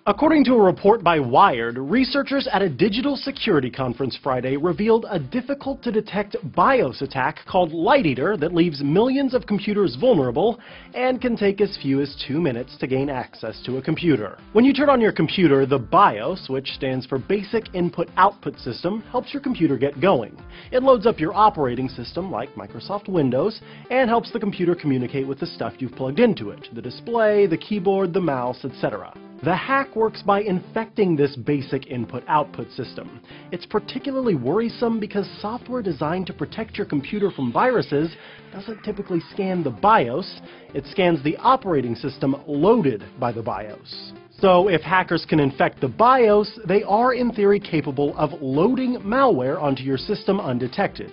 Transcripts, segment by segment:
According to a report by Wired, researchers at a digital security conference Friday revealed a difficult-to-detect BIOS attack called Light Eater that leaves millions of computers vulnerable and can take as few as 2 minutes to gain access to a computer. When you turn on your computer, the BIOS, which stands for Basic Input-Output System, helps your computer get going. It loads up your operating system, like Microsoft Windows, and helps the computer communicate with the stuff you've plugged into it, the display, the keyboard, the mouse, etc. The hack works by infecting this basic input-output system. It's particularly worrisome because software designed to protect your computer from viruses doesn't typically scan the BIOS, it scans the operating system loaded by the BIOS. So if hackers can infect the BIOS, they are in theory capable of loading malware onto your system undetected.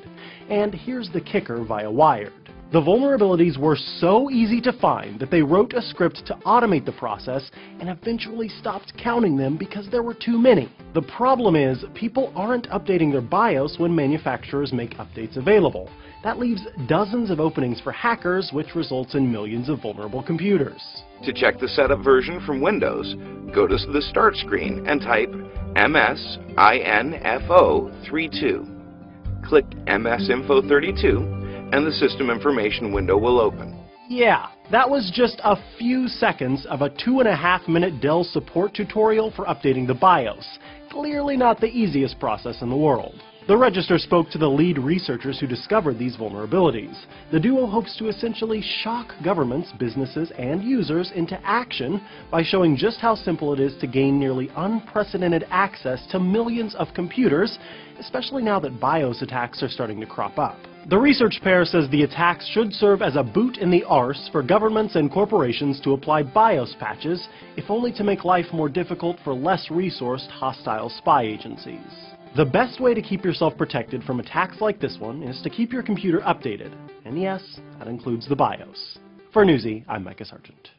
And here's the kicker via Wired. The vulnerabilities were so easy to find that they wrote a script to automate the process and eventually stopped counting them because there were too many. The problem is, people aren't updating their BIOS when manufacturers make updates available. That leaves dozens of openings for hackers, which results in millions of vulnerable computers. To check the setup version from Windows, go to the Start screen and type MSINFO32. Click MSINFO32 and the System Information window will open. Yeah, that was just a few seconds of a 2.5-minute Dell support tutorial for updating the BIOS. Clearly not the easiest process in the world. The Register spoke to the lead researchers who discovered these vulnerabilities. The duo hopes to essentially shock governments, businesses, and users into action by showing just how simple it is to gain nearly unprecedented access to millions of computers, especially now that BIOS attacks are starting to crop up. The research pair says the attacks should serve as a boot in the arse for governments and corporations to apply BIOS patches, if only to make life more difficult for less resourced hostile spy agencies. The best way to keep yourself protected from attacks like this one is to keep your computer updated. And yes, that includes the BIOS. For Newsy, I'm Micah Sargent.